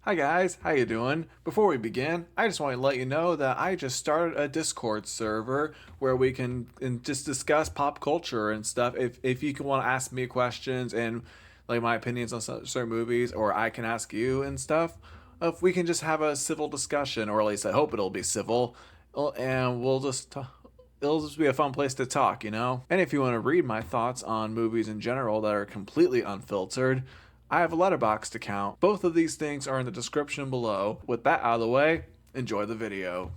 Hi guys, how you doing? Before we begin, I just want to let you know that I just started a Discord server where we can just discuss pop culture and stuff. If you can want to ask me questions and like my opinions on certain movies, or I can ask you and stuff, if we can just have a civil discussion, or at least I hope it'll be civil, and it'll just be a fun place to talk, you know? And if you want to read my thoughts on movies in general that are completely unfiltered, I have a letterboxd account. Both of these things are in the description below. With that out of the way, enjoy the video.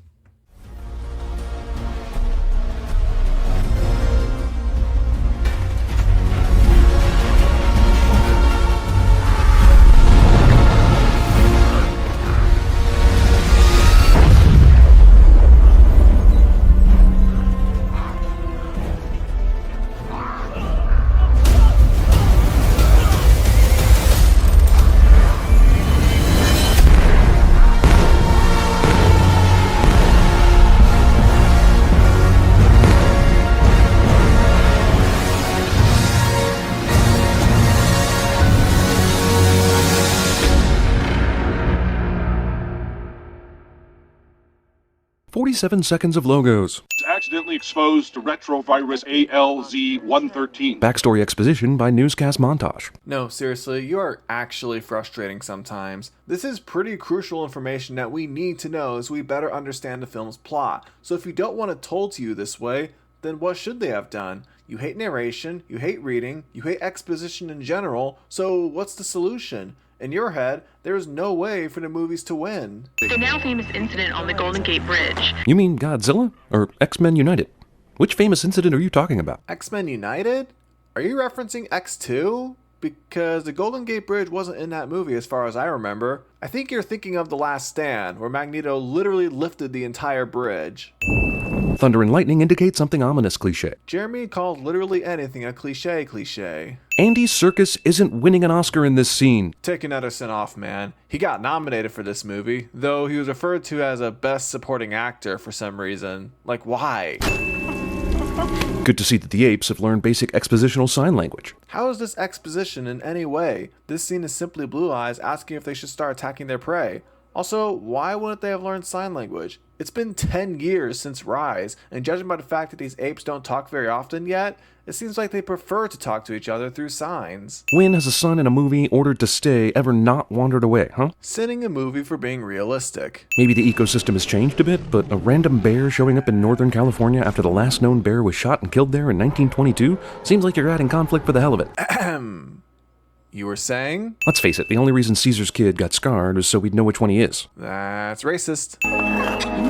47 seconds of logos. Accidentally exposed to retrovirus ALZ-113. Backstory exposition by newscast montage. No, seriously, you are actually frustrating sometimes. This is pretty crucial information that we need to know as we better understand the film's plot. So if you don't want it told to you this way, then what should they have done? You hate narration, you hate reading, you hate exposition in general, so what's the solution? In your head, there is no way for the movies to win. The now famous incident on the Golden Gate Bridge. You mean Godzilla? Or X-Men United? Which famous incident are you talking about? X-Men United? Are you referencing X2? Because the Golden Gate Bridge wasn't in that movie as far as I remember. I think you're thinking of The Last Stand, where Magneto literally lifted the entire bridge. Thunder and lightning indicate something ominous cliché. Jeremy called literally anything a cliché. Andy Serkis isn't winning an Oscar in this scene. Take another sin off, man. He got nominated for this movie, though he was referred to as a Best Supporting Actor for some reason. Like, why? Good to see that the apes have learned basic expositional sign language. How is this exposition in any way? This scene is simply Blue Eyes asking if they should start attacking their prey. Also, why wouldn't they have learned sign language? It's been 10 years since Rise, and judging by the fact that these apes don't talk very often yet, it seems like they prefer to talk to each other through signs. When has a son in a movie ordered to stay ever not wandered away, huh? Sinning a movie for being realistic. Maybe the ecosystem has changed a bit, but a random bear showing up in Northern California after the last known bear was shot and killed there in 1922 seems like you're adding conflict for the hell of it. Ahem. You were saying? Let's face it, the only reason Caesar's kid got scarred is so we'd know which one he is. That's racist.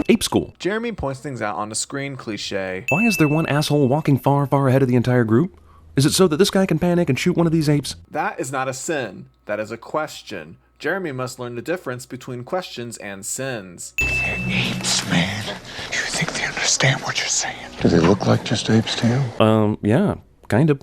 Ape School. Jeremy points things out on the screen, cliché. Why is there one asshole walking far, far ahead of the entire group? Is it so that this guy can panic and shoot one of these apes? That is not a sin. That is a question. Jeremy must learn the difference between questions and sins. They're apes, man. You think they understand what you're saying? Do they look like just apes to you? Yeah, kind of.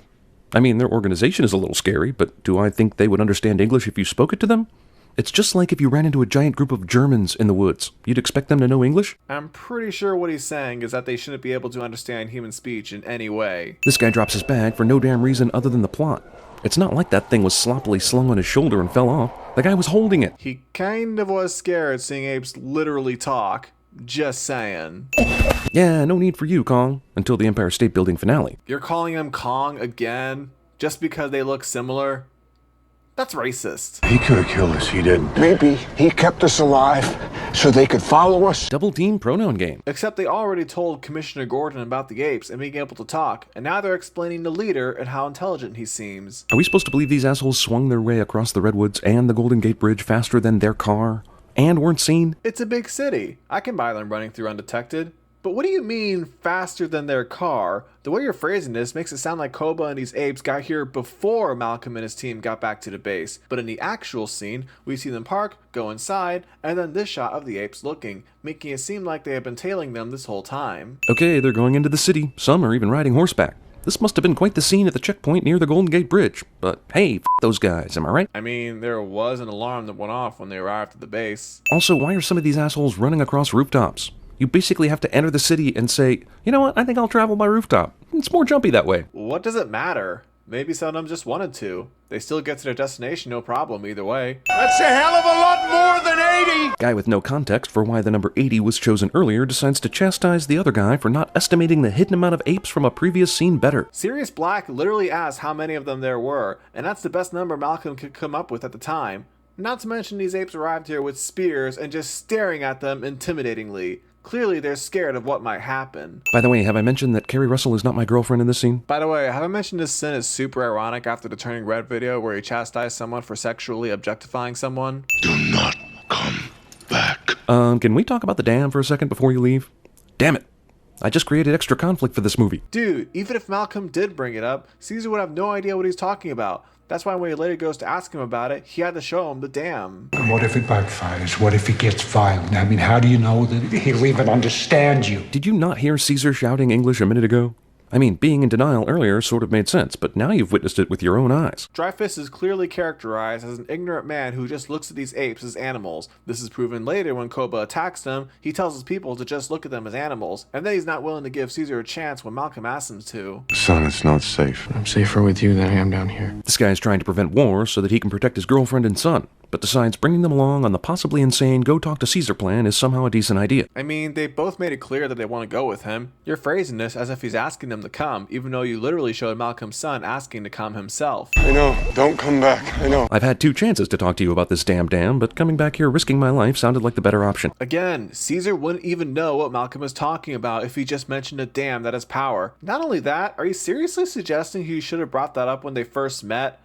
I mean, their organization is a little scary, but do I think they would understand English if you spoke it to them? It's just like if you ran into a giant group of Germans in the woods. You'd expect them to know English? I'm pretty sure what he's saying is that they shouldn't be able to understand human speech in any way. This guy drops his bag for no damn reason other than the plot. It's not like that thing was sloppily slung on his shoulder and fell off. The guy was holding it. He kind of was scared seeing apes literally talk. Just saying. Yeah, no need for you, Kong, until the Empire State Building finale. You're calling him Kong again? Just because they look similar? That's racist. He could have killed us, he didn't. Maybe he kept us alive so they could follow us. Double team pronoun game. Except they already told Commissioner Gordon about the apes and being able to talk, and now they're explaining to Leader and how intelligent he seems. Are we supposed to believe these assholes swung their way across the Redwoods and the Golden Gate Bridge faster than their car? And weren't seen? It's a big city. I can buy them running through undetected. But what do you mean, faster than their car? The way you're phrasing this makes it sound like Koba and these apes got here before Malcolm and his team got back to the base. But in the actual scene, we see them park, go inside, and then this shot of the apes looking, making it seem like they have been tailing them this whole time. Okay, they're going into the city. Some are even riding horseback. This must have been quite the scene at the checkpoint near the Golden Gate Bridge. But hey, those guys, am I right? I mean, there was an alarm that went off when they arrived at the base. Also, why are some of these assholes running across rooftops? You basically have to enter the city and say, you know what, I think I'll travel by rooftop. It's more jumpy that way. What does it matter? Maybe some of them just wanted to. They still get to their destination no problem either way. That's a hell of a lot more than Guy with no context for why the number 80 was chosen earlier decides to chastise the other guy for not estimating the hidden amount of apes from a previous scene better. Sirius Black literally asked how many of them there were, and that's the best number Malcolm could come up with at the time. Not to mention these apes arrived here with spears and just staring at them intimidatingly. Clearly they're scared of what might happen. By the way, have I mentioned that Carrie Russell is not my girlfriend in this scene? By the way, have I mentioned this sin is super ironic after the Turning Red video where he chastised someone for sexually objectifying someone? Do not come back. Can we talk about the dam for a second before you leave? Damn it. I just created extra conflict for this movie. Dude, even if Malcolm did bring it up, Caesar would have no idea what he's talking about. That's why when he later goes to ask him about it, he had to show him the dam. And what if it backfires? What if he gets violent? I mean, how do you know that he'll even understand you? Did you not hear Caesar shouting English a minute ago? I mean, being in denial earlier sort of made sense, but now you've witnessed it with your own eyes. Dreyfus is clearly characterized as an ignorant man who just looks at these apes as animals. This is proven later when Koba attacks them. He tells his people to just look at them as animals, and then he's not willing to give Caesar a chance when Malcolm asks him to. Son, it's not safe. I'm safer with you than I am down here. This guy is trying to prevent war so that he can protect his girlfriend and son, but decides bringing them along on the possibly insane go talk to Caesar plan is somehow a decent idea. I mean, they both made it clear that they want to go with him. You're phrasing this as if he's asking them to come, even though you literally showed Malcolm's son asking to come himself. I know. Don't come back. I know. I've had 2 chances to talk to you about this damn dam, but coming back here risking my life sounded like the better option. Again, Caesar wouldn't even know what Malcolm was talking about if he just mentioned a dam that has power. Not only that, are you seriously suggesting he should have brought that up when they first met?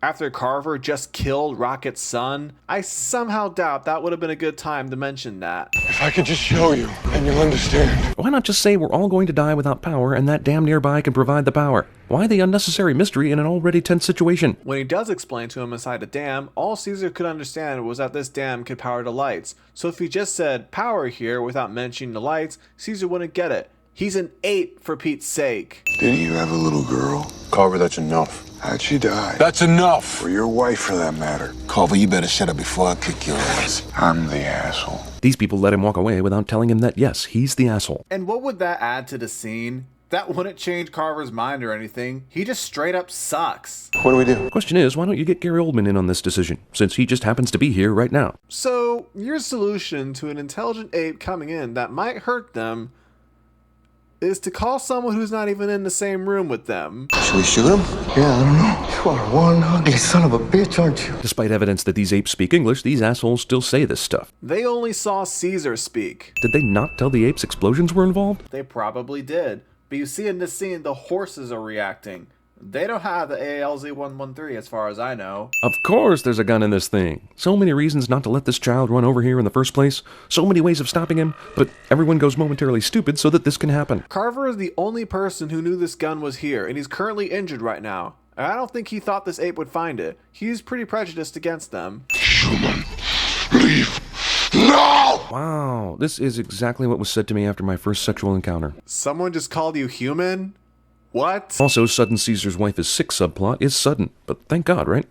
After Carver just killed Rocket's son? I somehow doubt that would have been a good time to mention that. If I could just show you, and you'll understand. Why not just say we're all going to die without power and that dam nearby can provide the power? Why the unnecessary mystery in an already tense situation? When he does explain to him inside the dam, all Caesar could understand was that this dam could power the lights. So if he just said power here without mentioning the lights, Caesar wouldn't get it. He's an ape, for Pete's sake. Didn't you have a little girl? Carver, that's enough. How'd she die? That's enough! Or your wife, for that matter. Carver, you better shut up before I kick your ass. I'm the asshole. These people let him walk away without telling him that, yes, he's the asshole. And what would that add to the scene? That wouldn't change Carver's mind or anything. He just straight up sucks. What do we do? Question is, why don't you get Gary Oldman in on this decision, since he just happens to be here right now? So, your solution to an intelligent ape coming in that might hurt them is to call someone who's not even in the same room with them. Should we shoot him? Yeah, I don't know. You are one ugly son of a bitch, aren't you? Despite evidence that these apes speak English, these assholes still say this stuff. They only saw Caesar speak. Did they not tell the apes explosions were involved? They probably did. But you see in this scene, the horses are reacting. They don't have the ALZ-113 as far as I know. Of course there's a gun in this thing. So many reasons not to let this child run over here in the first place. So many ways of stopping him, but everyone goes momentarily stupid so that this can happen. Carver is the only person who knew this gun was here, and he's currently injured right now. And I don't think he thought this ape would find it. He's pretty prejudiced against them. Human, leave. No! Wow, this is exactly what was said to me after my first sexual encounter. Someone just called you human? What? Also, sudden Caesar's wife is sick subplot is sudden, but thank God, right?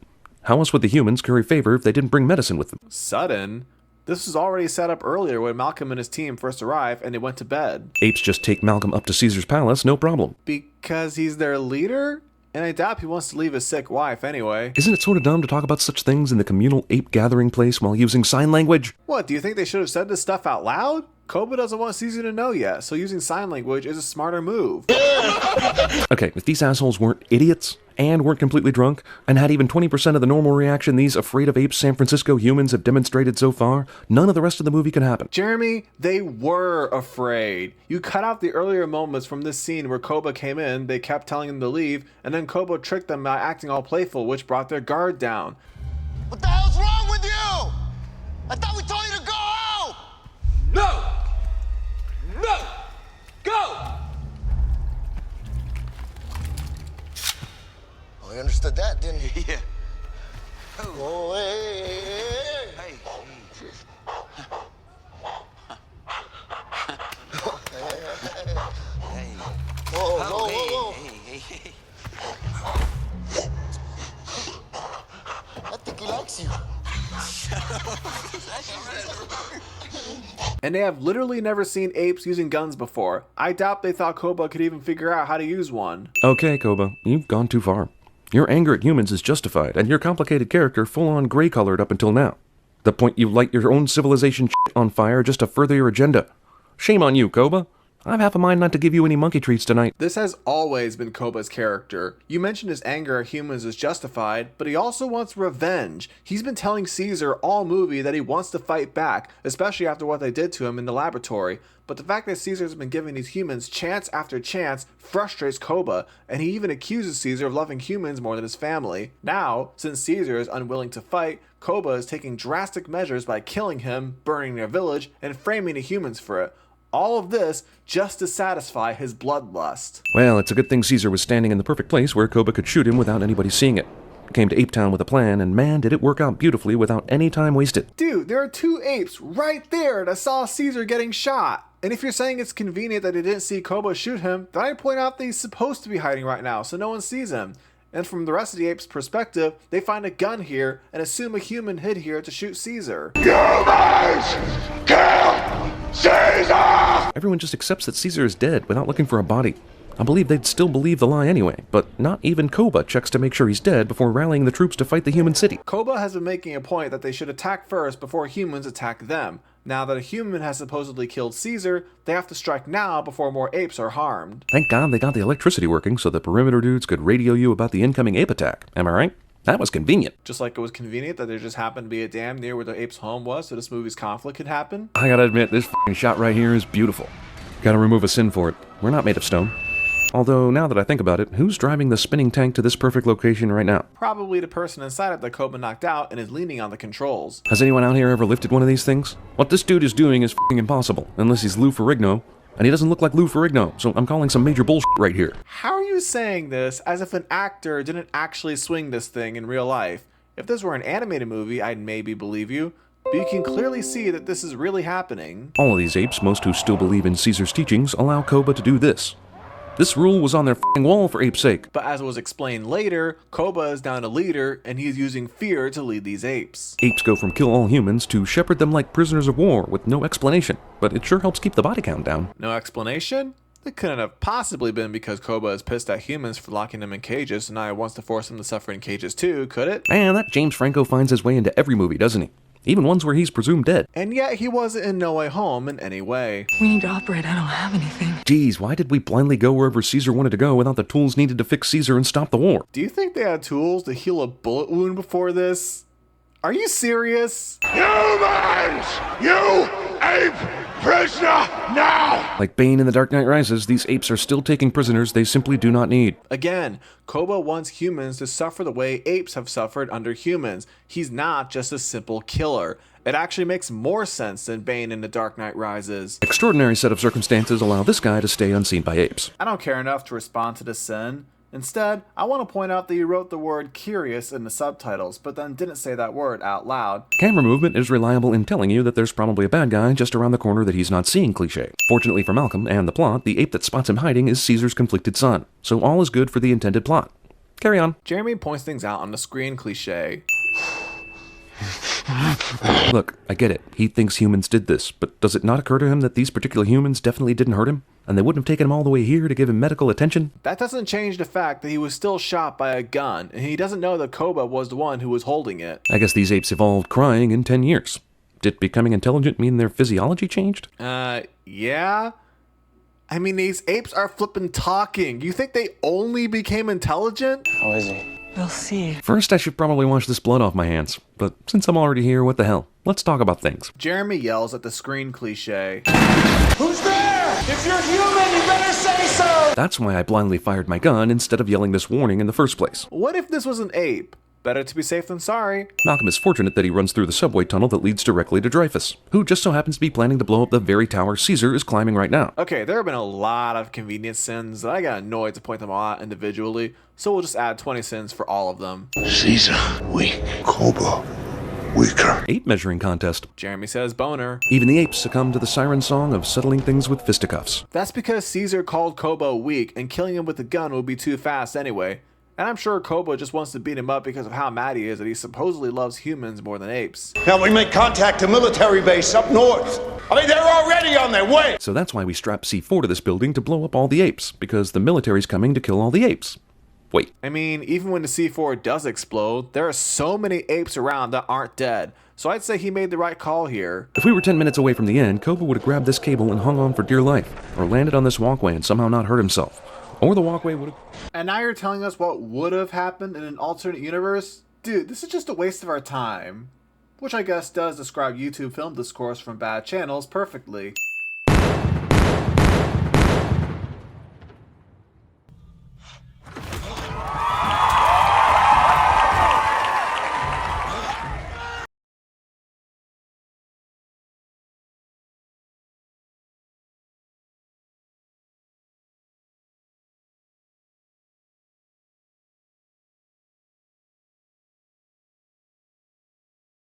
How else would the humans curry favor if they didn't bring medicine with them? Sudden? This was already set up earlier when Malcolm and his team first arrived and they went to bed. Apes just take Malcolm up to Caesar's palace, no problem. Because he's their leader? And I doubt he wants to leave his sick wife anyway. Isn't it sort of dumb to talk about such things in the communal ape gathering place while using sign language? What, do you think they should have said this stuff out loud? Koba doesn't want Caesar to know yet, so using sign language is a smarter move. Okay, if these assholes weren't idiots and weren't completely drunk and had even 20% of the normal reaction these afraid of apes San Francisco humans have demonstrated so far, none of the rest of the movie could happen. Jeremy, they were afraid. You cut out the earlier moments from this scene where Koba came in, they kept telling him to leave, and then Koba tricked them by acting all playful, which brought their guard down. What the hell's wrong with you? I thought we told you to go home! No! No! Go! Well, you understood that, didn't you? Yeah. Oh, hey, hey, hey. Hey. Whoa, whoa, Oh, whoa, whoa. hey. I think he likes you. And they have literally never seen apes using guns before. I doubt they thought Koba could even figure out how to use one. Okay, Koba, you've gone too far. Your anger at humans is justified, and your complicated character full-on gray-colored up until now. The point you light your own civilization on fire just to further your agenda. Shame on you, Koba. I've half a mind not to give you any monkey treats tonight. This has always been Koba's character. You mentioned his anger at humans is justified, but he also wants revenge. He's been telling Caesar all movie that he wants to fight back, especially after what they did to him in the laboratory. But the fact that Caesar's been giving these humans chance after chance frustrates Koba, and he even accuses Caesar of loving humans more than his family. Now, since Caesar is unwilling to fight, Koba is taking drastic measures by killing him, burning their village, and framing the humans for it. All of this just to satisfy his bloodlust. Well, it's a good thing Caesar was standing in the perfect place where Koba could shoot him without anybody seeing it. Came to Ape Town with a plan, and man, did it work out beautifully without any time wasted. Dude, there are 2 apes right there that saw Caesar getting shot. And if you're saying it's convenient that they didn't see Koba shoot him, then I point out that he's supposed to be hiding right now so no one sees him. And from the rest of the apes' perspective, they find a gun here and assume a human hid here to shoot Caesar. Humans! Kill Caesar! Everyone just accepts that Caesar is dead without looking for a body. I believe they'd still believe the lie anyway, but not even Koba checks to make sure he's dead before rallying the troops to fight the human city. Koba has been making a point that they should attack first before humans attack them. Now that a human has supposedly killed Caesar, they have to strike now before more apes are harmed. Thank God they got the electricity working so the perimeter dudes could radio you about the incoming ape attack. Am I right? That was convenient. Just like it was convenient that there just happened to be a dam near where the ape's home was so this movie's conflict could happen. I gotta admit, this f***ing shot right here is beautiful. Gotta remove a sin for it. We're not made of stone. Although, now that I think about it, who's driving the spinning tank to this perfect location right now? Probably the person inside it that Koba knocked out and is leaning on the controls. Has anyone out here ever lifted one of these things? What this dude is doing is f***ing impossible, unless he's Lou Ferrigno, and he doesn't look like Lou Ferrigno, so I'm calling some major bullshit right here. How are you saying this as if an actor didn't actually swing this thing in real life? If this were an animated movie, I'd maybe believe you, but you can clearly see that this is really happening. All of these apes, most who still believe in Caesar's teachings, allow Koba to do this. This rule was on their f***ing wall for ape's sake. But as was explained later, Koba is down a leader and he's using fear to lead these apes. Apes go from kill all humans to shepherd them like prisoners of war with no explanation, but it sure helps keep the body count down. No explanation? It couldn't have possibly been because Koba is pissed at humans for locking them in cages and now he wants to force them to suffer in cages too, could it? Man, that James Franco finds his way into every movie, doesn't he? Even ones where he's presumed dead. And yet he wasn't in No Way Home in any way. We need to operate. I don't have anything. Geez, why did we blindly go wherever Caesar wanted to go without the tools needed to fix Caesar and stop the war? Do you think they had tools to heal a bullet wound before this? Are you serious? Humans! You ape prisoner now! Like Bane in The Dark Knight Rises, these apes are still taking prisoners they simply do not need. Again, Koba wants humans to suffer the way apes have suffered under humans. He's not just a simple killer. It actually makes more sense than Bane in The Dark Knight Rises. Extraordinary set of circumstances allow this guy to stay unseen by apes. I don't care enough to respond to this sin. Instead, I want to point out that you wrote the word curious in the subtitles, but then didn't say that word out loud. Camera movement is reliable in telling you that there's probably a bad guy just around the corner that he's not seeing cliché. Fortunately for Malcolm and the plot, the ape that spots him hiding is Caesar's conflicted son, so all is good for the intended plot. Carry on. Jeremy points things out on the screen cliché. Look, I get it. He thinks humans did this, but does it not occur to him that these particular humans definitely didn't hurt him? And they wouldn't have taken him all the way here to give him medical attention? That doesn't change the fact that he was still shot by a gun, and he doesn't know that Koba was the one who was holding it. I guess these apes evolved crying in 10 years. Did becoming intelligent mean their physiology changed? Yeah? I mean, these apes are flippin' talking. You think they only became intelligent? How is he? We'll see. First, I should probably wash this blood off my hands. But since I'm already here, what the hell? Let's talk about things. Jeremy yells at the screen cliché. Who's there? If you're human, you better say so! That's why I blindly fired my gun instead of yelling this warning in the first place. What if this was an ape? Better to be safe than sorry. Malcolm is fortunate that he runs through the subway tunnel that leads directly to Dreyfus, who just so happens to be planning to blow up the very tower Caesar is climbing right now. Okay, there have been a lot of convenience sins that I got annoyed to point them all out individually, so we'll just add 20 sins for all of them. Caesar, weak. Koba, weaker. Ape measuring contest. Jeremy says boner. Even the apes succumb to the siren song of settling things with fisticuffs. That's because Caesar called Koba weak, and killing him with a gun would be too fast anyway. And I'm sure Koba just wants to beat him up because of how mad he is that he supposedly loves humans more than apes. Now we make contact to military base up north. I mean, they're already on their way. So that's why we strap C4 to this building to blow up all the apes, because the military's coming to kill all the apes. Wait. I mean, even when the C4 does explode, there are so many apes around that aren't dead. So I'd say he made the right call here. If we were 10 minutes away from the end, Koba would have grabbed this cable and hung on for dear life, or landed on this walkway and somehow not hurt himself. Or the walkway would have... And now you're telling us what would have happened in an alternate universe? Dude, this is just a waste of our time. Which I guess does describe YouTube film discourse from bad channels perfectly.